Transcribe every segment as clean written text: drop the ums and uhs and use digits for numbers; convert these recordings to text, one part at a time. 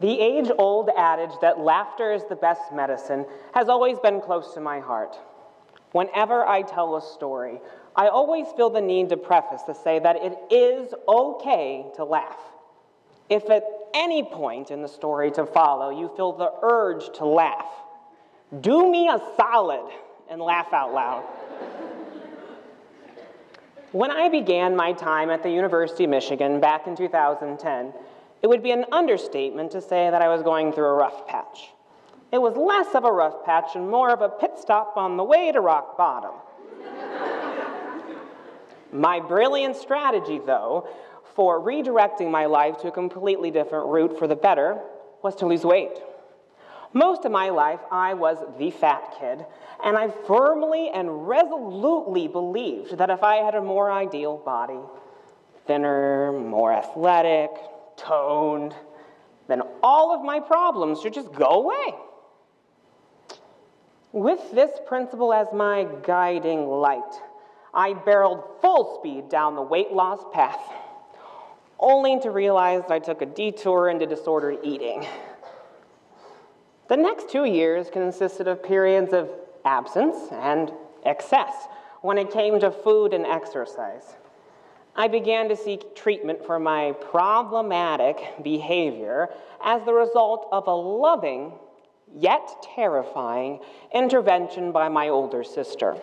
The age-old adage that laughter is the best medicine has always been close to my heart. Whenever I tell a story, I always feel the need to preface to say that it is okay to laugh. If at any point in the story to follow you feel the urge to laugh, do me a solid and laugh out loud. When I began my time at the University of Michigan back in 2010, it would be an understatement to say that I was going through a rough patch. It was less of a rough patch and more of a pit stop on the way to rock bottom. My brilliant strategy, though, for redirecting my life to a completely different route for the better was to lose weight. Most of my life, I was the fat kid, and I firmly and resolutely believed that if I had a more ideal body, thinner, more athletic, toned, then all of my problems should just go away. With this principle as my guiding light, I barreled full speed down the weight loss path, only to realize that I took a detour into disordered eating. The next 2 years consisted of periods of absence and excess when it came to food and exercise. I began to seek treatment for my problematic behavior as the result of a loving, yet terrifying, intervention by my older sister,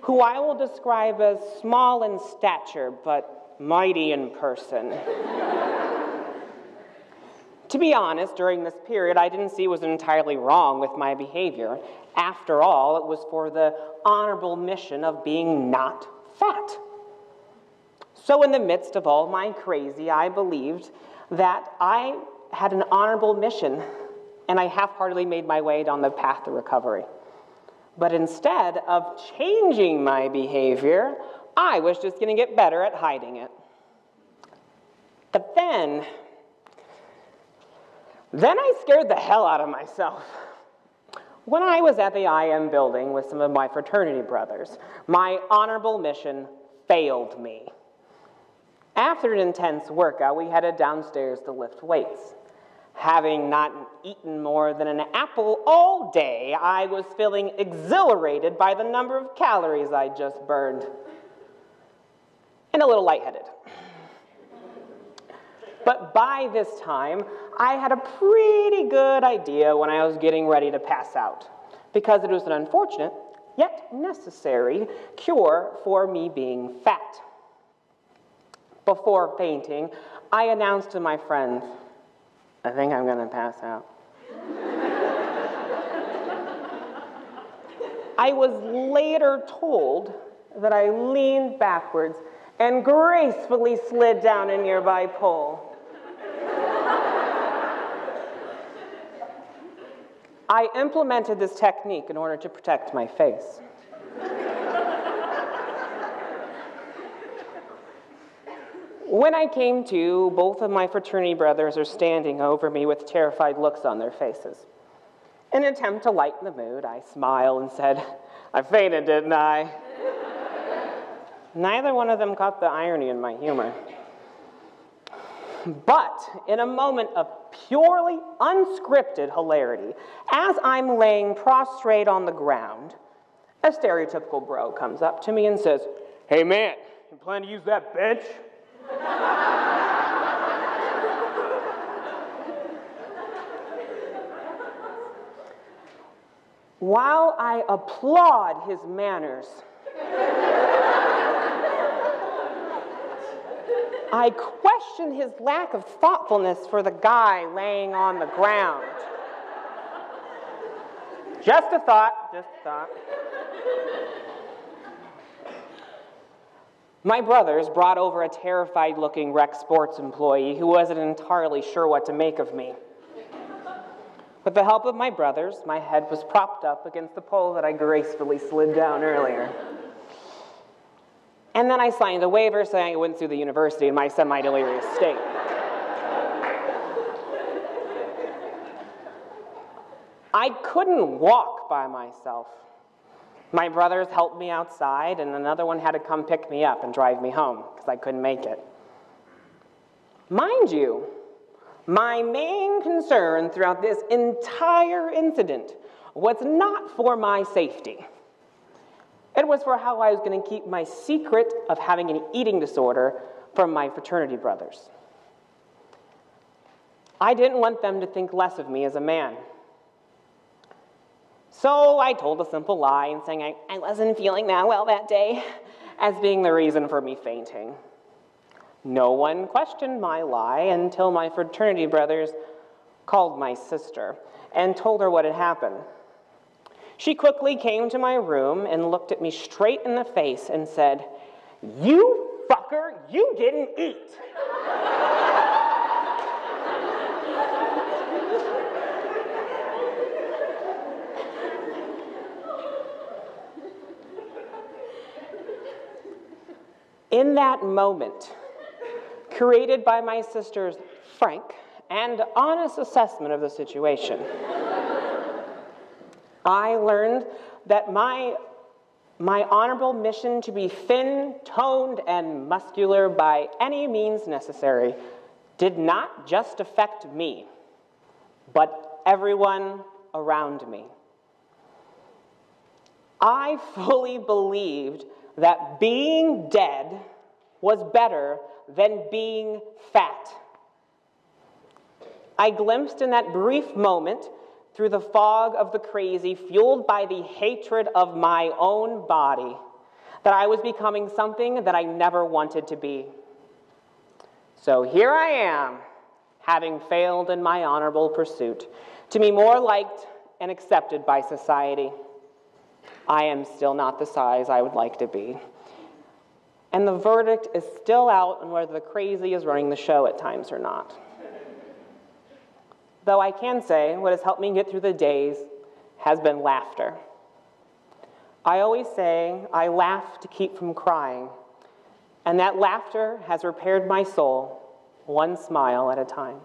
who I will describe as small in stature but mighty in person. To be honest, during this period, I didn't see what was entirely wrong with my behavior. After all, it was for the honorable mission of being not fat. So in the midst of all my crazy, I believed that I had an honorable mission, and I half-heartedly made my way down the path to recovery. But instead of changing my behavior, I was just going to get better at hiding it. But then I scared the hell out of myself. When I was at the IM building with some of my fraternity brothers, my honorable mission failed me. After an intense workout, we headed downstairs to lift weights. Having not eaten more than an apple all day, I was feeling exhilarated by the number of calories I just burned, and a little lightheaded. But by this time, I had a pretty good idea when I was getting ready to pass out, because it was an unfortunate, yet necessary, cure for me being fat. Before fainting, I announced to my friends, I think I'm going to pass out. I was later told that I leaned backwards and gracefully slid down a nearby pole. I implemented this technique in order to protect my face. When I came to, both of my fraternity brothers are standing over me with terrified looks on their faces. In an attempt to lighten the mood, I smiled and said, I fainted, didn't I? Neither one of them caught the irony in my humor. But in a moment of purely unscripted hilarity, as I'm laying prostrate on the ground, a stereotypical bro comes up to me and says, Hey man, you plan to use that bench? While I applaud his manners, I question his lack of thoughtfulness for the guy laying on the ground. Just a thought, just a thought. My brothers brought over a terrified-looking rec sports employee who wasn't entirely sure what to make of me. With the help of my brothers, my head was propped up against the pole that I gracefully slid down earlier. And then I signed a waiver saying I wouldn't sue the university in my semi-delirious state. I couldn't walk by myself. My brothers helped me outside, and another one had to come pick me up and drive me home because I couldn't make it. Mind you, My main concern throughout this entire incident was not for my safety. It was for how I was going to keep my secret of having an eating disorder from my fraternity brothers. I didn't want them to think less of me as a man. So I told a simple lie and saying I wasn't feeling that well that day as being the reason for me fainting. No one questioned my lie until my fraternity brothers called my sister and told her what had happened. She quickly came to my room and looked at me straight in the face and said, "You fucker, you didn't eat." In that moment, created by my sister's frank and honest assessment of the situation, I learned that my honorable mission to be thin, toned, and muscular by any means necessary did not just affect me, but everyone around me. I fully believed that being dead was better than being fat. I glimpsed in that brief moment through the fog of the crazy, fueled by the hatred of my own body, that I was becoming something that I never wanted to be. So here I am, having failed in my honorable pursuit to be more liked and accepted by society. I am still not the size I would like to be. And the verdict is still out on whether the crazy is running the show at times or not. Though I can say what has helped me get through the days has been laughter. I always say I laugh to keep from crying, and that laughter has repaired my soul one smile at a time.